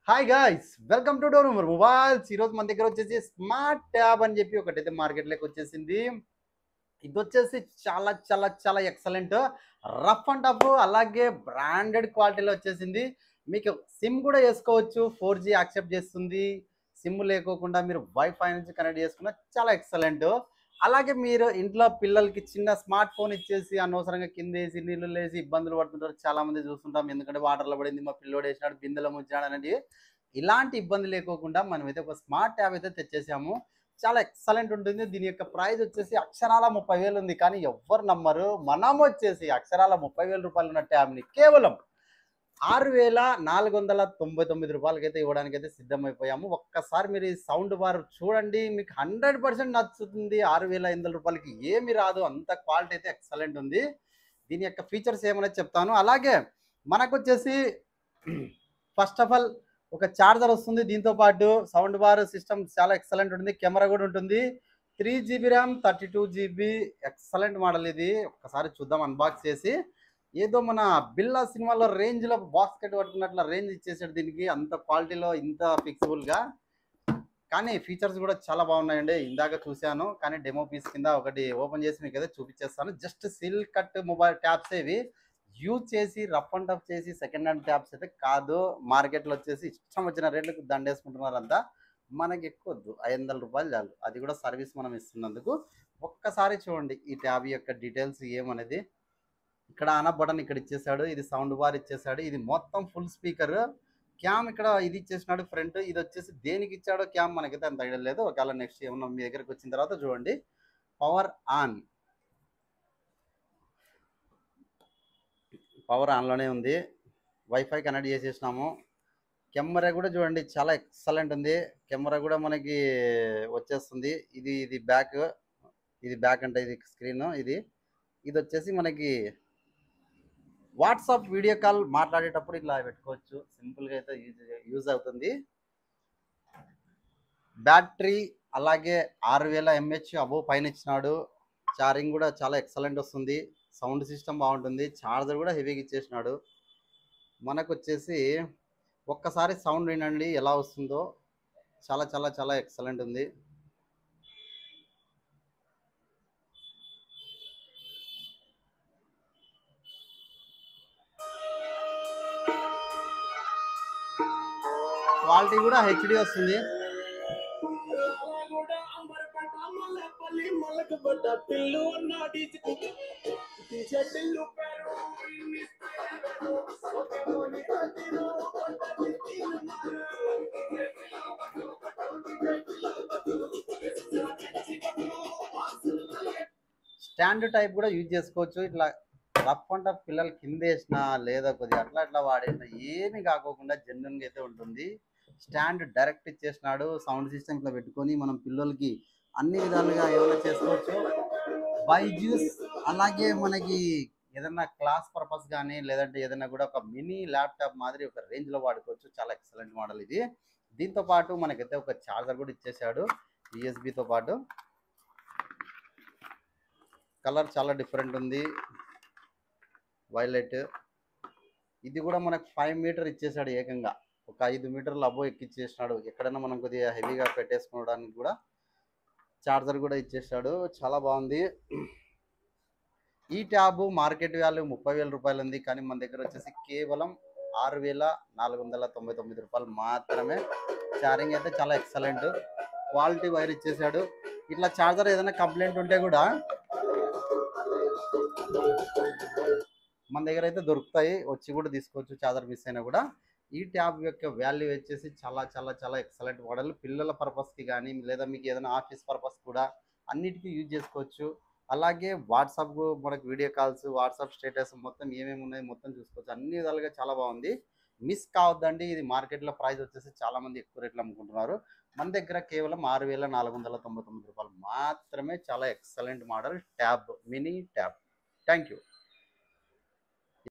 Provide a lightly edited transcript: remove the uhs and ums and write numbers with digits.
Hi guys, welcome to door mobiles. ఈరోజు మన దగ్గర వచ్చేసి స్మార్ట్ ట్యాబ్ అని చెప్పి ఒకటైతే మార్కెట్లోకి వచ్చేసింది. ఇది వచ్చేసి చాలా చాలా చాలా ఎక్సలెంట్, రఫ్ అండ్ టఫ్, అలాగే బ్రాండెడ్ క్వాలిటీలో వచ్చేసింది. మీకు సిమ్ కూడా వేసుకోవచ్చు, 4G యాక్సెప్ట్ చేస్తుంది. సిమ్ లేకోకుండా మీరు వైఫై నుంచి కనెక్ట్ చేసుకున్న చాలా ఎక్సలెంట్. అలాగే మీరు ఇంట్లో పిల్లలకి చిన్న స్మార్ట్ ఫోన్ ఇచ్చేసి అనవసరంగా కింద వేసి నీళ్ళు వేసి ఇబ్బందులు పడుతుంటారు. చాలా మంది చూస్తుంటాం, ఎందుకంటే వాటర్లో పడింది, మా పిల్లోడు వేసినాడు, బిందెలో ముంచాడు అనేది. ఇలాంటి ఇబ్బంది లేకోకుండా మనమైతే ఒక స్మార్ట్ ట్యాబ్ అయితే తెచ్చేసాము. చాలా ఎక్సలెంట్ ఉంటుంది. దీని యొక్క ప్రైస్ వచ్చేసి అక్షరాల 30,000 ఉంది. కానీ ఎవ్వరు నమ్మరు, మనం వచ్చేసి అక్షరాల 30,000 రూపాయలు ఉన్న ట్యాబ్ని కేవలం 6,499 రూపాయలకైతే ఇవ్వడానికైతే సిద్ధమైపోయాము. ఒక్కసారి మీరు ఈ సౌండ్ బార్ చూడండి, మీకు 100% నచ్చుతుంది. 6,500 రూపాయలకి ఏమి రాదు, అంత క్వాలిటీ అయితే ఎక్సలెంట్ ఉంది. దీని యొక్క ఫీచర్స్ ఏమనేది చెప్తాను. అలాగే మనకొచ్చేసి ఫస్ట్ ఆఫ్ ఆల్ ఒక చార్జర్ వస్తుంది. దీంతో పాటు సౌండ్ బార్ సిస్టమ్ చాలా ఎక్సలెంట్ ఉంటుంది. కెమెరా కూడా ఉంటుంది. 3GB RAM, 32GB, excellent model ఇది. ఒక్కసారి చూద్దాం అన్బాక్స్ చేసి. ఏదో మన బిల్లా సినిమాలో రేంజ్లో బాస్కెట్ పట్టుకున్నట్ల రేంజ్ ఇచ్చేసాడు దీనికి, అంత క్వాలిటీలో, ఇంత ఫిక్సిబుల్గా. కానీ ఫీచర్స్ కూడా చాలా బాగున్నాయండి. ఇందాక చూశాను, కానీ డెమో పీస్ కింద ఒకటి ఓపెన్ చేసి మీకు అయితే చూపించేస్తాను. జస్ట్ సిల్ కట్ మొబైల్ ట్యాబ్స్ ఇవి. యూజ్ చేసి రఫ్ అండ్ టఫ్ చేసి సెకండ్ హ్యాండ్ ట్యాబ్స్ అయితే కాదు. మార్కెట్లో వచ్చేసి ఇష్టం వచ్చిన రేట్లకు దండేసుకుంటున్నారు అంతా. మనకి ఎక్కువ వద్దు, 500 రూపాయలు చాలు. అది కూడా సర్వీస్ మనం ఇస్తున్నందుకు. ఒక్కసారి చూడండి ఈ ట్యాబ్ యొక్క డీటెయిల్స్ ఏమనేది. ఇక్కడ ఆన్ బటన్ ఇక్కడ ఇచ్చేసాడు, ఇది సౌండ్ బార్ ఇచ్చేసాడు, ఇది మొత్తం ఫుల్ స్పీకర్. క్యామ్ ఇక్కడ ఇది ఇచ్చేసినాడు ఫ్రంట్. ఇది వచ్చేసి దేనికి ఇచ్చాడో క్యామ్ మనకైతే అంత ఐడియా లేదు. ఒకవేళ నెక్స్ట్ ఏమన్నా మీ దగ్గరికి వచ్చిన తర్వాత చూడండి. పవర్ ఆన్లోనే ఉంది. Wifi connect చేసేసినాము. కెమెరా కూడా చూడండి చాలా ఎక్సలెంట్ ఉంది. కెమెరా కూడా మనకి వచ్చేస్తుంది. ఇది బ్యాక్ అంటే ఇది స్క్రీన్. ఇది వచ్చేసి మనకి వాట్సాప్ వీడియో కాల్ మాట్లాడేటప్పుడు ఇట్లా పెట్టుకోవచ్చు. సింపుల్గా అయితే యూజ్ అవుతుంది. బ్యాటరీ అలాగే 6,000 mAh అబోవ్ పైన ఇచ్చినాడు. ఛార్జింగ్ కూడా చాలా ఎక్సలెంట్ వస్తుంది. సౌండ్ సిస్టమ్ బాగుంటుంది. ఛార్జర్ కూడా హెవీగా ఇచ్చేసినాడు. మనకు వచ్చేసి ఒక్కసారి సౌండ్ వినండి ఎలా వస్తుందో. చాలా చాలా చాలా ఎక్సలెంట్ ఉంది. క్వాలిటీ కూడా హెచ్డి వస్తుంది. స్టాండ్ టైప్ కూడా యూజ్ చేసుకోవచ్చు. ఇట్లా రఫ్ అండ్ టఫ్ పిల్లలు కింద వేసినా లేదా కొద్దిగా అట్లా వాడేసినా ఏమి కాకోకుండా జెన్యున్గా అయితే ఉంటుంది. స్టాండ్ డైరెక్ట్ ఇచ్చేసినాడు. సౌండ్ సిస్టమ్ ఇట్లా పెట్టుకొని మనం పిల్లలకి అన్ని విధాలుగా ఏమైనా చేసుకోవచ్చు. బైజూస్ అలాగే మనకి ఏదైనా క్లాస్ పర్పస్ కానీ లేదంటే ఏదైనా కూడా ఒక మినీ ల్యాప్టాప్ మాదిరి ఒక రేంజ్లో వాడుకోవచ్చు. చాలా ఎక్సలెంట్ మోడల్ ఇది. దీంతో పాటు మనకైతే ఒక ఛార్జర్ కూడా ఇచ్చేసాడు యూఎస్బితో పాటు. కలర్ చాలా డిఫరెంట్ ఉంది, వైలెట్. ఇది కూడా మనకు 5 మీటర్ ఇచ్చేసాడు. ఏకంగా ఒక 5 మీటర్లు అబో ఎక్కిచ్చేసినాడు. ఎక్కడైనా మనం కొద్దిగా హెవీగా పెట్టేసుకోవడానికి కూడా ఛార్జర్ కూడా ఇచ్చేసాడు. చాలా బాగుంది. ఈ ట్యాబ్ మార్కెట్ వాల్యూ 30,000 రూపాయలు ఉంది. కానీ మన దగ్గర వచ్చేసి కేవలం 6,499 రూపాయలు మాత్రమే. ఛార్జింగ్ అయితే చాలా ఎక్సలెంట్, క్వాలిటీ వైర్ ఇచ్చేసాడు. ఇట్లా ఛార్జర్ ఏదైనా కంప్లైంట్ ఉంటే కూడా మన దగ్గర అయితే దొరుకుతాయి, వచ్చి కూడా తీసుకోవచ్చు. ఛార్జర్ మిస్ అయినా కూడా. ఈ ట్యాబ్ యొక్క వాల్యూ వచ్చేసి చాలా చాలా చాలా ఎక్సలెంట్ మోడల్. పిల్లల పర్పస్కి కానీ లేదా మీకు ఏదైనా ఆఫీస్ పర్పస్ కూడా అన్నిటికీ యూజ్ చేసుకోవచ్చు. అలాగే వాట్సాప్ మనకు వీడియో కాల్స్, వాట్సాప్ స్టేటస్ మొత్తం ఏమేమి ఉన్నాయి మొత్తం చూసుకోవచ్చు. అన్ని విధాలుగా చాలా బాగుంది. మిస్ కావద్దండి. ఇది మార్కెట్లో ప్రైస్ వచ్చేసి చాలా మంది ఎక్కువ రేట్లు అమ్ముకుంటున్నారు. మన దగ్గర కేవలం 6,499 రూపాయలు మాత్రమే. చాలా excellent model tab, mini tab. Thank you.